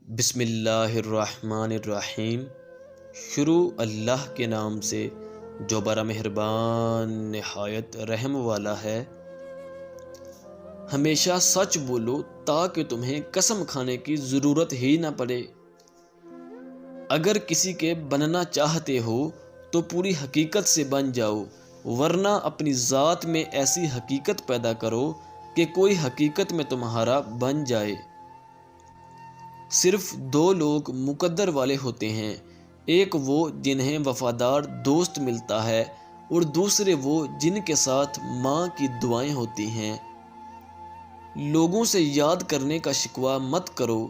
بسم اللہ الرحمن الرحیم۔ شروع اللہ کے نام سے جو بڑا مہربان نہایت رحم والا ہے۔ ہمیشہ سچ بولو تاکہ تمہیں قسم کھانے کی ضرورت ہی نہ پڑے۔ اگر کسی کے بننا چاہتے ہو تو پوری حقیقت سے بن جاؤ، ورنہ اپنی ذات میں ایسی حقیقت پیدا کرو کہ کوئی حقیقت میں تمہارا بن جائے۔ صرف دو لوگ مقدر والے ہوتے ہیں، ایک وہ جنہیں وفادار دوست ملتا ہے اور دوسرے وہ جن کے ساتھ ماں کی دعائیں ہوتی ہیں۔ لوگوں سے یاد کرنے کا شکوہ مت کرو،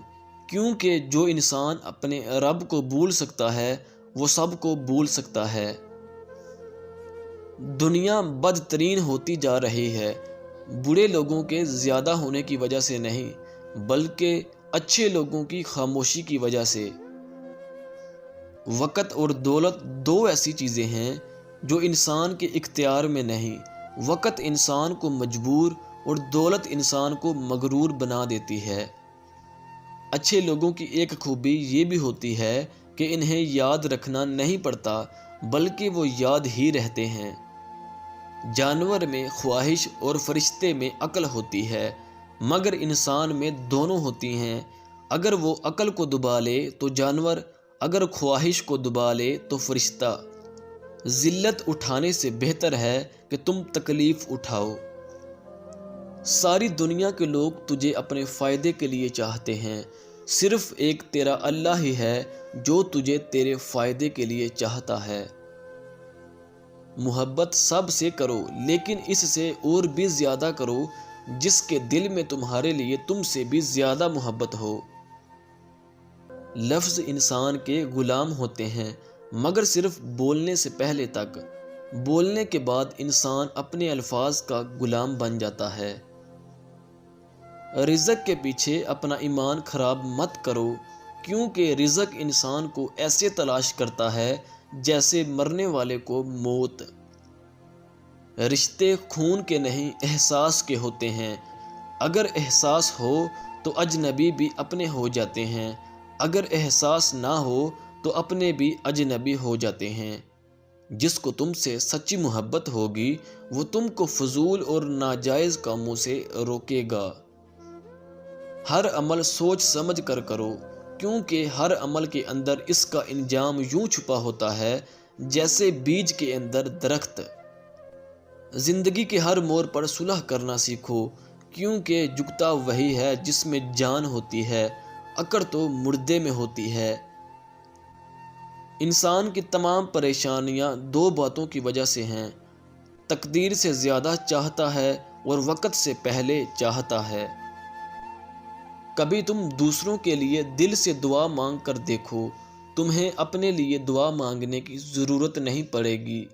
کیونکہ جو انسان اپنے رب کو بھول سکتا ہے وہ سب کو بھول سکتا ہے۔ دنیا بدترین ہوتی جا رہی ہے، برے لوگوں کے زیادہ ہونے کی وجہ سے نہیں بلکہ اچھے لوگوں کی خاموشی کی وجہ سے۔ وقت اور دولت دو ایسی چیزیں ہیں جو انسان کے اختیار میں نہیں۔ وقت انسان کو مجبور اور دولت انسان کو مغرور بنا دیتی ہے۔ اچھے لوگوں کی ایک خوبی یہ بھی ہوتی ہے کہ انہیں یاد رکھنا نہیں پڑتا بلکہ وہ یاد ہی رہتے ہیں۔ جانور میں خواہش اور فرشتے میں عقل ہوتی ہے، مگر انسان میں دونوں ہوتی ہیں۔ اگر وہ عقل کو دبا لے تو جانور، اگر خواہش کو دبا لے تو فرشتہ۔ ذلت اٹھانے سے بہتر ہے کہ تم تکلیف اٹھاؤ۔ ساری دنیا کے لوگ تجھے اپنے فائدے کے لیے چاہتے ہیں، صرف ایک تیرا اللہ ہی ہے جو تجھے تیرے فائدے کے لیے چاہتا ہے۔ محبت سب سے کرو، لیکن اس سے اور بھی زیادہ کرو جس کے دل میں تمہارے لیے تم سے بھی زیادہ محبت ہو۔ لفظ انسان کے غلام ہوتے ہیں، مگر صرف بولنے سے پہلے تک۔ بولنے کے بعد انسان اپنے الفاظ کا غلام بن جاتا ہے۔ رزق کے پیچھے اپنا ایمان خراب مت کرو، کیونکہ رزق انسان کو ایسے تلاش کرتا ہے جیسے مرنے والے کو موت۔ رشتے خون کے نہیں احساس کے ہوتے ہیں۔ اگر احساس ہو تو اجنبی بھی اپنے ہو جاتے ہیں، اگر احساس نہ ہو تو اپنے بھی اجنبی ہو جاتے ہیں۔ جس کو تم سے سچی محبت ہوگی وہ تم کو فضول اور ناجائز کاموں سے روکے گا۔ ہر عمل سوچ سمجھ کر کرو، کیونکہ ہر عمل کے اندر اس کا انجام یوں چھپا ہوتا ہے جیسے بیج کے اندر درخت۔ زندگی کے ہر موڑ پر صلح کرنا سیکھو، کیونکہ جھکتا وہی ہے جس میں جان ہوتی ہے، اکڑ تو مردے میں ہوتی ہے۔ انسان کی تمام پریشانیاں دو باتوں کی وجہ سے ہیں، تقدیر سے زیادہ چاہتا ہے اور وقت سے پہلے چاہتا ہے۔ کبھی تم دوسروں کے لیے دل سے دعا مانگ کر دیکھو، تمہیں اپنے لیے دعا مانگنے کی ضرورت نہیں پڑے گی۔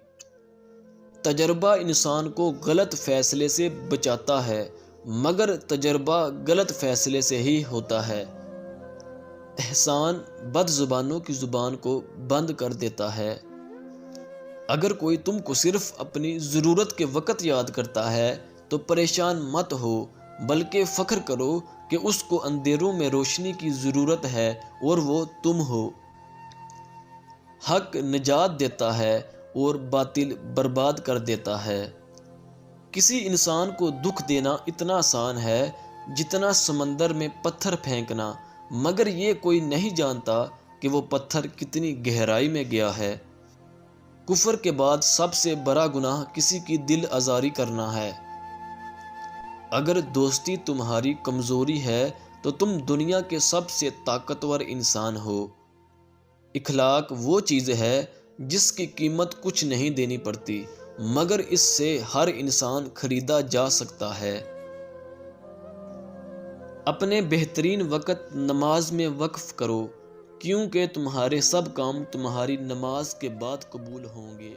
تجربہ انسان کو غلط فیصلے سے بچاتا ہے، مگر تجربہ غلط فیصلے سے ہی ہوتا ہے۔ احسان بد زبانوں کی زبان کو بند کر دیتا ہے۔ اگر کوئی تم کو صرف اپنی ضرورت کے وقت یاد کرتا ہے تو پریشان مت ہو، بلکہ فخر کرو کہ اس کو اندھیروں میں روشنی کی ضرورت ہے اور وہ تم ہو۔ حق نجات دیتا ہے اور باطل برباد کر دیتا ہے۔ کسی انسان کو دکھ دینا اتنا آسان ہے جتنا سمندر میں پتھر پھینکنا، مگر یہ کوئی نہیں جانتا کہ وہ پتھر کتنی گہرائی میں گیا ہے۔ کفر کے بعد سب سے بڑا گناہ کسی کی دل آزاری کرنا ہے۔ اگر دوستی تمہاری کمزوری ہے تو تم دنیا کے سب سے طاقتور انسان ہو۔ اخلاق وہ چیز ہے جس کی قیمت کچھ نہیں دینی پڑتی، مگر اس سے ہر انسان خریدا جا سکتا ہے۔ اپنے بہترین وقت نماز میں وقف کرو، کیونکہ تمہارے سب کام تمہاری نماز کے بعد قبول ہوں گے۔